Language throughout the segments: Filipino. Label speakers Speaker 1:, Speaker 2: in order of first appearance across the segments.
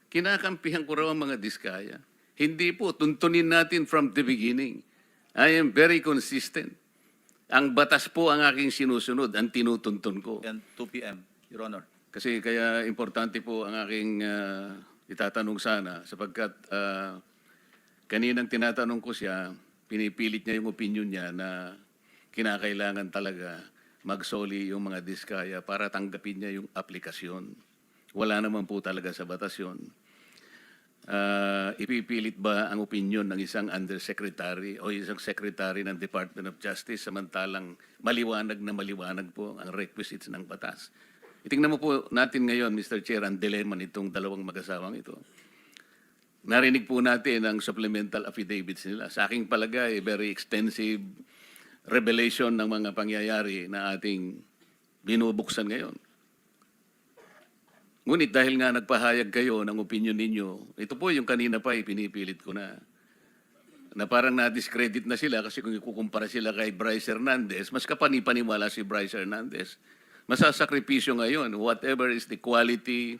Speaker 1: Kinakampihan ko raw ang mga diskaya. Hindi po, tuntunin natin from the beginning. I am very consistent. Ang batas po ang aking sinusunod, ang tinutuntun ko.
Speaker 2: And 2 p.m., Your Honor.
Speaker 1: Kasi kaya importante po ang aking itatanong sana sapagkat kaninang tinatanong ko siya, pinipilit niya yung opinion niya na kinakailangan talaga magsoli yung mga diskaya para tanggapin niya yung aplikasyon. Wala naman po talaga sa batas yun. Ipipilit ba ang opinion ng isang undersecretary o isang secretary ng Department of Justice samantalang maliwanag na maliwanag po ang requisites ng batas? Itingnan mo po natin ngayon, Mr. Chair, ang dilemma nitong dalawang mag-asawang ito. Narinig po natin ang supplemental affidavits nila. Sa aking palagay, very extensive revelation ng mga pangyayari na ating binubuksan ngayon. Ngunit dahil nga nagpahayag kayo ng opinion ninyo, ito po yung kanina pa pinipilit ko na parang na-discredit na sila kasi kung ikukumpara sila kay Bryce Hernandez, mas kapani-paniwala si Bryce Hernandez. Masasakripisyo ngayon, whatever is the quality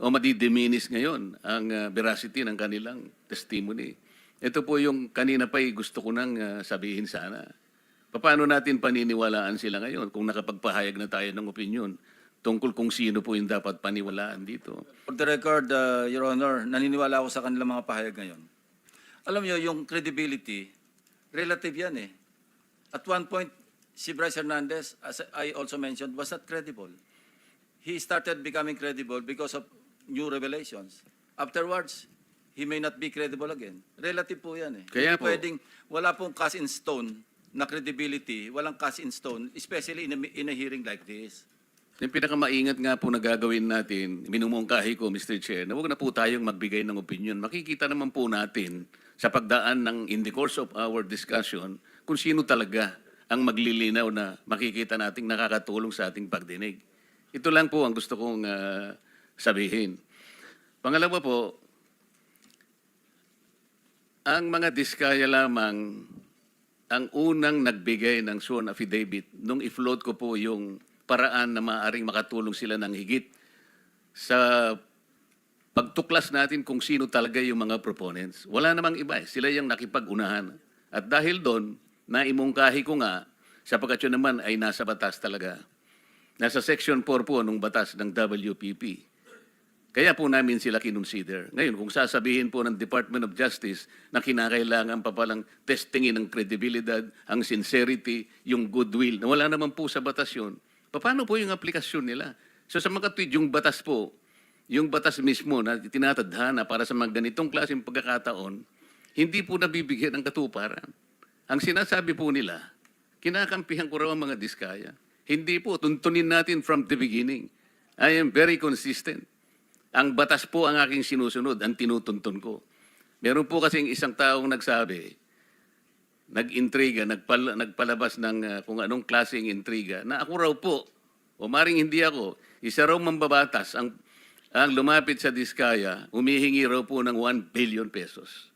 Speaker 1: o madidiminis ngayon ang veracity ng kanilang testimony. Ito po yung kanina pa gusto ko nang sabihin sana. Paano natin paniniwalaan sila ngayon kung nakapagpahayag na tayo ng opinion tungkol kung sino po yung dapat paniwalaan dito?
Speaker 2: For the record, Your Honor, naniniwala ako sa kanilang mga pahayag ngayon. Alam niyo, yung credibility, relative yan eh. At one point, si Bryce Hernandez, as I also mentioned, was not credible. He started becoming credible because of new revelations. Afterwards, he may not be credible again. Relative po yan eh.
Speaker 1: Kaya
Speaker 2: Hindi
Speaker 1: po,
Speaker 2: pwedeng, wala pong cast in stone na credibility, walang cast in stone, especially in a hearing like this.
Speaker 1: yung pinakamaingat nga po na gagawin natin, minumungkahi ko, Mr. Chair, na huwag na po tayong magbigay ng opinion. Makikita naman po natin sa pagdaan ng in the course of our discussion kung sino talaga ang maglilinaw na makikita nating nakakatulong sa ating pagdinig. Ito lang po ang gusto kong sabihin. Pangalawa po, ang mga diskaya lamang ang unang nagbigay ng sworn affidavit nung i-float ko po yung paraan na maaaring makatulong sila ng higit sa pagtuklas natin kung sino talaga yung mga proponents. Wala namang iba eh. Sila yung nakipag-unahan. At dahil doon, naimungkahi ko nga, sapagkat yun naman ay nasa batas talaga. Nasa Section 4 po nung batas ng WPP. Kaya po namin sila kinonsider. Ngayon, kung sasabihin po ng Department of Justice na kinakailangan pa palang testingin ang credibilidad, ang sincerity, yung goodwill, na wala naman po sa batas yun, paano po yung aplikasyon nila? So sa mga tweet, yung batas po, yung batas mismo na tinatadhana para sa mga ganitong klaseng pagkakataon, hindi po nabibigyan ng katuparan. Ang sinasabi po nila, kinakampihan ko raw ang mga diskaya. Hindi po, tuntunin natin from the beginning. I am very consistent. Ang batas po ang aking sinusunod, ang tinutuntun ko. Meron po kasing isang taong nagsabi, nag-intriga, nagpalabas ng kung anong klaseng intriga, na ako raw po, o maring hindi ako, isa raw mambabatas ang lumapit sa diskaya, humihingi raw po ng 1 billion pesos.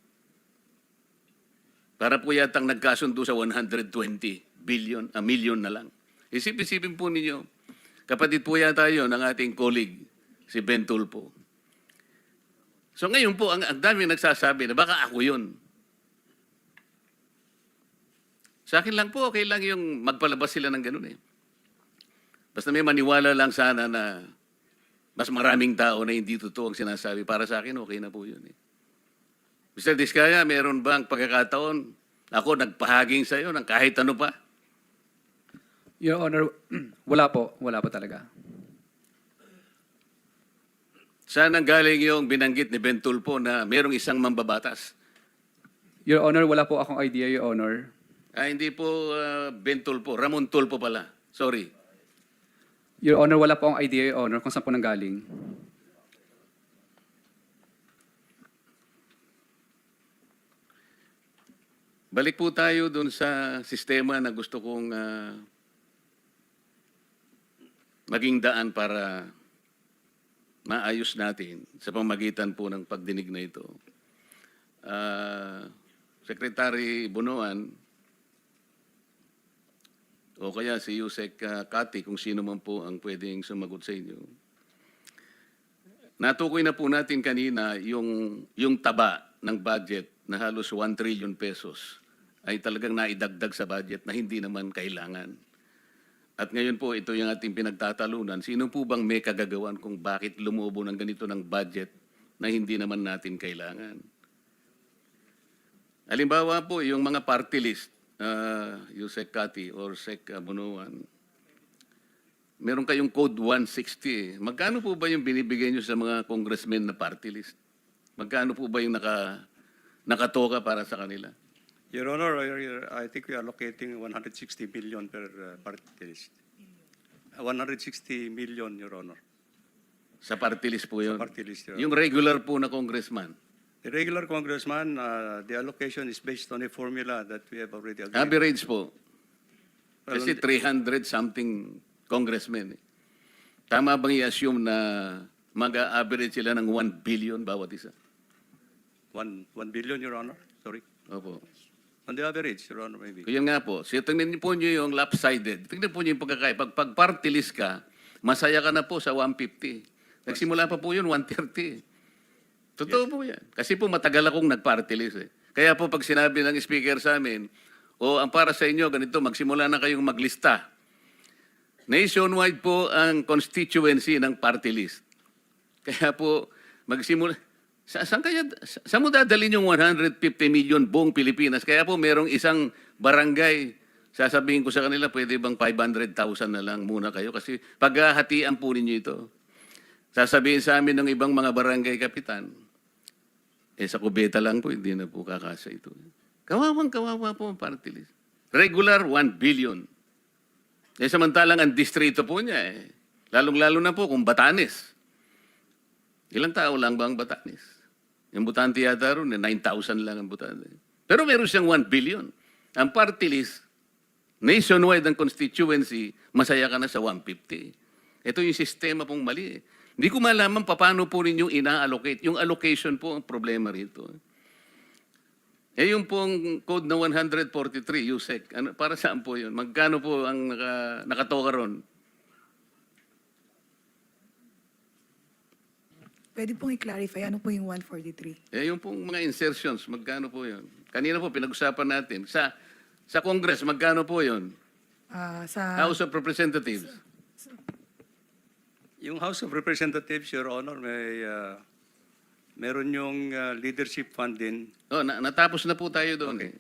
Speaker 1: Para po yatang nagkasundo sa 120 million na lang. Isip-isipin po ninyo, kapatid po yata yun ng ating colleague, si Ben Tulfo. So ngayon po, ang dami nagsasabi na baka ako yun. Sa akin lang po, okay lang yung magpalabas sila ng ganun eh. Basta may maniwala lang sana na mas maraming tao na hindi totoo ang sinasabi. Para sa akin, okay na po yun eh. Mr. Diskaya, meron bang pagkakataon ako nagpahaging sa iyo ng kahit ano pa?
Speaker 3: Your Honor, wala po talaga.
Speaker 1: Saan ang galing yung binanggit ni Ben Tulfo na merong isang mambabatas?
Speaker 3: Your Honor, wala po akong idea, Your Honor.
Speaker 1: Hindi po Ben Tulfo, Ramon Tulfo pala. Sorry.
Speaker 3: Your Honor, wala po akong idea, Your Honor, kung saan po nanggaling.
Speaker 1: Balik po tayo dun sa sistema na gusto kong maging daan para maayos natin sa pamagitan po ng pagdinig na ito. Secretary Bunuan, o kaya si Yusek Kati, kung sino man po ang pwedeng sumagot sa inyo. Natukoy na po natin kanina yung taba ng budget na halos 1 trillion pesos ay talagang naidagdag sa budget na hindi naman kailangan. At ngayon po, ito yung ating pinagtatalunan. Sino po bang may kagagawan kung bakit lumubo ng ganito ng budget na hindi naman natin kailangan? Halimbawa po, yung mga party list, yung Sec Cati or Sec Bunuan, meron kayong Code 160. Magkano po ba yung binibigay nyo sa mga congressmen na party list? Magkano po ba yung nakatoka para sa kanila?
Speaker 4: Your Honor, I think we are allocating 160 million per party list. 160 million, Your Honor.
Speaker 1: Sa party list po yun?
Speaker 4: Sa party list, Your Honor.
Speaker 1: Yung regular po na congressman.
Speaker 4: The regular congressman, the allocation is based on a formula that we have already agreed.
Speaker 1: Average po.
Speaker 4: Well,
Speaker 1: Kasi 300 something congressmen. Tama bang i-assume na mag-average sila ng 1 billion bawat isa?
Speaker 4: 1 billion, Your Honor. Sorry.
Speaker 1: Opo.
Speaker 4: On the average, Your Honor, maybe.
Speaker 1: Kaya nga po, tingnan niyo po niyo yung lopsided. Tingnan po niyo yung pagkakaya. Pag party list ka, masaya ka na po sa 150. Nagsimula pa po yun, 130. Totoo po yan. Kasi po matagal akong nag-party list. Kaya po pag sinabi ng speaker sa amin, ang para sa inyo, ganito, magsimula na kayong maglista. Nationwide po ang constituency ng party list. Kaya po, magsimula. Saan mo dadalhin yung 150 million buong Pilipinas? Kaya po merong isang barangay, sasabihin ko sa kanila, pwede bang 500,000 na lang muna kayo? Kasi paghahatian po ninyo ito. Sasabihin sa amin ng ibang mga barangay kapitan, sa kubeta lang po, hindi na po kakasa ito. Kawawang-kawawa po ang party list. Regular, 1 billion. Samantalang ang distrito po niya, lalong-lalo na po kung Batanes. Ilang tao lang ba ang Batanes? Yung butante yata ron, 9,000 lang ang butante. Pero meron siyang 1 billion. Ang party list, nationwide ang constituency, masaya ka na sa 150. Ito yung sistema pong mali. Hindi ko malaman paano po rin yung ina-allocate. Yung allocation po ang problema rito. Yung pong code na 143, USEC, para saan po yun? Magkano po ang nakatoka ron?
Speaker 5: Pwede pong i-clarify, ano po yung 143?
Speaker 1: Yung pong mga insertions, magkano po yun? Kanina po pinag-usapan natin. Sa Congress, magkano po yun?
Speaker 5: Sa
Speaker 1: House of Representatives.
Speaker 4: Yung House of Representatives, Your Honor, meron yung leadership fund din.
Speaker 1: Natapos na po tayo doon.
Speaker 4: Okay.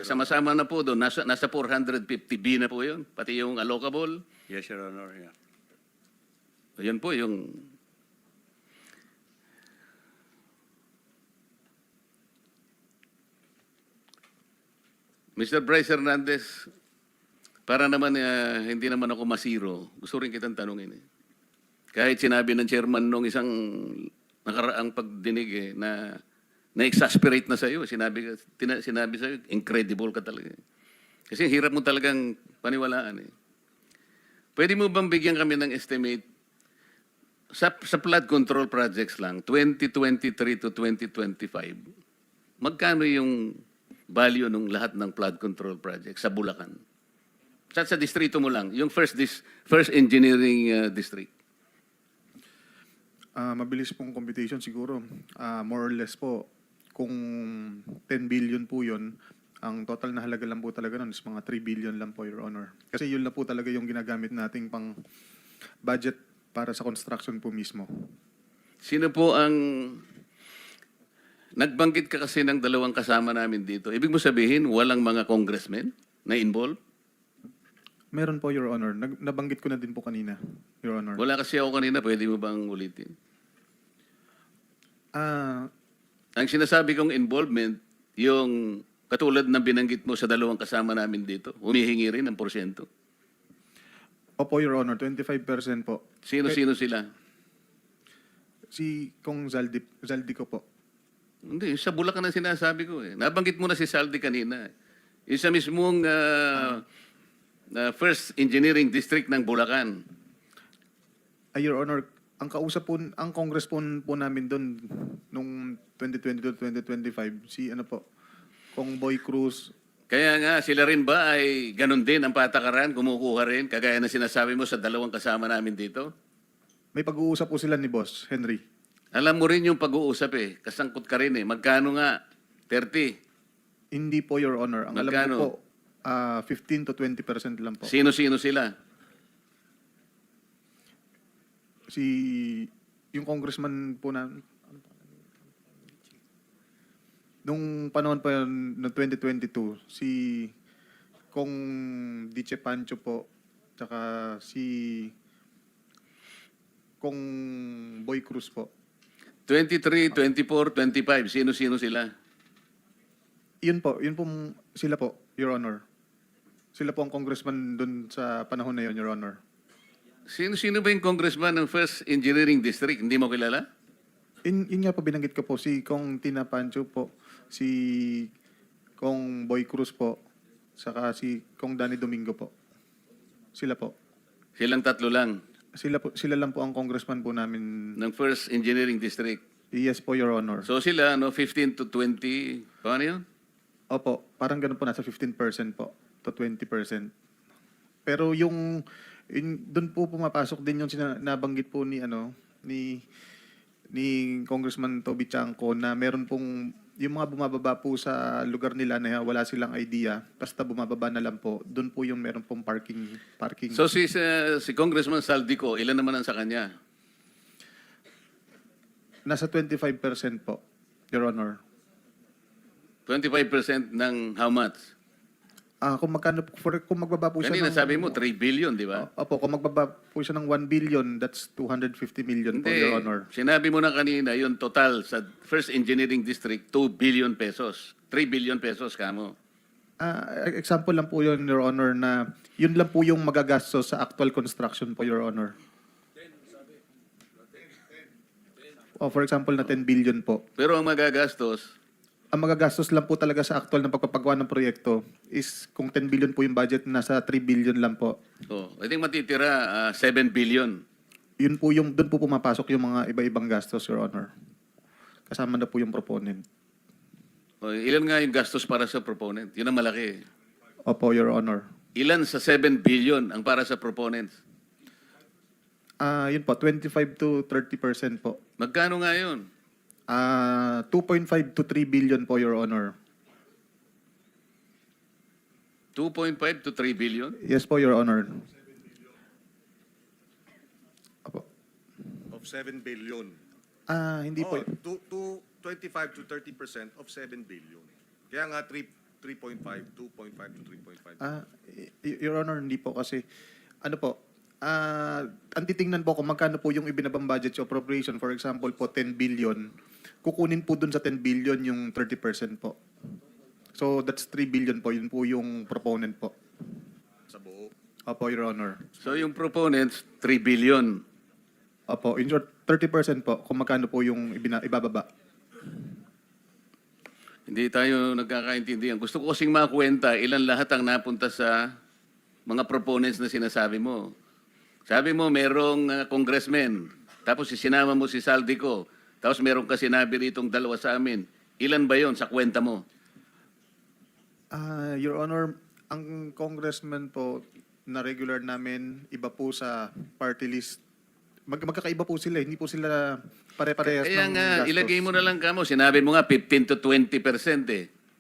Speaker 1: Sama-sama na po doon. Nasa 450B na po yun. Pati yung allocable.
Speaker 4: Yes, Your Honor. Yeah.
Speaker 1: Yun po yung... Mr. Bryce Hernandez, para naman hindi naman ako masiro, gusto rin kitang tanungin. Kahit sinabi ng chairman nung isang nakaraang pagdinig na na-exasperate na sa'yo, sinabi sa'yo, incredible ka talaga. Kasi hirap mo talagang paniwalaan. Pwede mo bang bigyan kami ng estimate sa flood control projects lang, 2023 to 2025, magkano yung value ng lahat ng flood control project sa Bulacan? Sa distrito mo lang, yung first engineering district.
Speaker 6: Mabilis pong computation siguro. More or less po, kung 10 billion po yun, ang total na halaga lang po talaga nun is mga 3 billion lang po, Your Honor. Kasi yun na po talaga yung ginagamit nating pang budget para sa construction po mismo.
Speaker 1: Sino po ang... Nagbanggit ka kasi ng dalawang kasama namin dito. Ibig mo sabihin, walang mga congressmen na involved?
Speaker 6: Meron po, Your Honor. Nabanggit ko na din po kanina, Your Honor.
Speaker 1: Wala kasi ako kanina. Pwede mo bang ulitin? Ang sinasabi kong involvement, yung katulad ng binanggit mo sa dalawang kasama namin dito, humihingi rin ng porsyento.
Speaker 6: Opo, Your Honor. 25% po.
Speaker 1: Sino-sino sila?
Speaker 6: Si Kong Zaldi ko po.
Speaker 1: Hindi, sa Bulacan ang sinasabi ko. Nabanggit mo na si Saldi kanina. Isa mismong first engineering district ng Bulacan.
Speaker 6: Your Honor, ang kausap po, ang Congress po namin doon nung 2020 to 2025, si Kong Boy Cruz.
Speaker 1: Kaya nga, sila rin ba ay ganun din ang patakaran, kumukuha rin, kagaya na sinasabi mo sa dalawang kasama namin dito?
Speaker 6: May pag-uusap po sila ni Boss Henry.
Speaker 1: Alam mo rin yung pag-uusap eh. Kasangkot ka rin eh. Magkano nga? 30.
Speaker 6: Hindi po, Your Honor. Ang alam
Speaker 1: Magkano?
Speaker 6: ko po, 15 to 20% lang po.
Speaker 1: Sino-sino sila?
Speaker 6: Yung congressman po na, nung panahon pa yun, no 2022, si Kong Diche Pancho po, tsaka si Kong Boy Cruz po.
Speaker 1: 23, 24, 25. Sino-sino sila?
Speaker 6: Yun po sila po, Your Honor. Sila po ang congressman dun sa panahon na yun, Your Honor.
Speaker 1: Sino-sino ba yung congressman ng 1st Engineering District? Hindi mo kilala?
Speaker 6: Yun nga po binanggit ko po, si Kong Tina Pancho po, si Kong Boy Cruz po, saka si Kong Danny Domingo po. Sila po.
Speaker 1: Silang tatlo lang
Speaker 6: Sila lang po ang congressman po namin.
Speaker 1: ng 1st Engineering District.
Speaker 6: Yes po, Your Honor.
Speaker 1: So sila, 15 to 20, paano yun?
Speaker 6: Opo, parang ganun po, nasa 15% po to 20%. Pero doon po pumapasok din yung nabanggit po ni Congressman Toby Chanco na meron pong yung mga bumababa po sa lugar nila na wala silang idea, basta bumababa na lang po, doon po yung meron pong parking.
Speaker 1: So si Congressman Saldico, ilan naman ang sa kanya?
Speaker 6: Nasa 25% po, Your Honor.
Speaker 1: 25% ng how much?
Speaker 6: Kung magbaba po siya
Speaker 1: Kanina
Speaker 6: ng...
Speaker 1: sabi mo 3 billion, di ba?
Speaker 6: Opo, kung magbaba po siya ng 1 billion, that's 250 million po, Your Honor.
Speaker 1: Sinabi mo na kanina, yung total sa 1st Engineering District, 2 billion pesos. 3 billion pesos kamo.
Speaker 6: Example lang po yun, Your Honor, na yun lang po yung magagastos sa actual construction po, Your Honor. For example, na 10 billion po.
Speaker 1: Pero ang magagastos,
Speaker 6: Ang magagastos lang po talaga sa actual na pagpapagawa ng proyekto is kung 10 billion po yung budget, nasa 3 billion lang po.
Speaker 1: I think matitira 7 billion.
Speaker 6: Yun po doon po pumapasok yung mga iba-ibang gastos, Your Honor. Kasama na po yung proponent.
Speaker 1: Ilan nga yung gastos para sa proponent? Yun ang malaki.
Speaker 6: Opo, Your Honor.
Speaker 1: Ilan sa 7 billion ang para sa proponents?
Speaker 6: Yun po, 25 to 30% po.
Speaker 1: Magkano nga yun?
Speaker 6: 2.5 to 3 billion po, Your Honor.
Speaker 1: 2.5 to 3 billion?
Speaker 6: Yes po, Your Honor. Opo.
Speaker 7: Of 7 billion.
Speaker 6: Hindi po.
Speaker 7: To 25 to 30% of 7 billion. Kaya nga 3.5, 2.5 to 3.5.
Speaker 6: Your Honor, hindi po kasi, ano po, ang titingnan po kung magkano po yung ibinabang budget sa appropriation, for example po, 10 billion, kukunin po dun sa 10 billion yung 30% po. So, that's 3 billion po. Yun po yung proponent po.
Speaker 7: Sa buo.
Speaker 6: Opo, Your Honor.
Speaker 1: So yung proponents, 3 billion.
Speaker 6: Opo, in short, 30% po kung magkano po yung ibababa.
Speaker 1: Hindi tayo nagkakaintindihan. Gusto ko kasing makwenta ilan lahat ang napunta sa mga proponents na sinasabi mo. Sabi mo, merong congressman, tapos sinama mo si Saldico, tapos meron ka sinabi ritong dalawa sa amin. Ilan ba yon sa kwenta mo?
Speaker 6: Your Honor, ang congressman po na regular namin, iba po sa party list. Magkakaiba po sila, hindi po sila pare-parehas
Speaker 1: Kaya
Speaker 6: ng
Speaker 1: nga,
Speaker 6: gastos.
Speaker 1: ilagay mo na lang kamo. Sinabi mo nga 15 to 20% eh.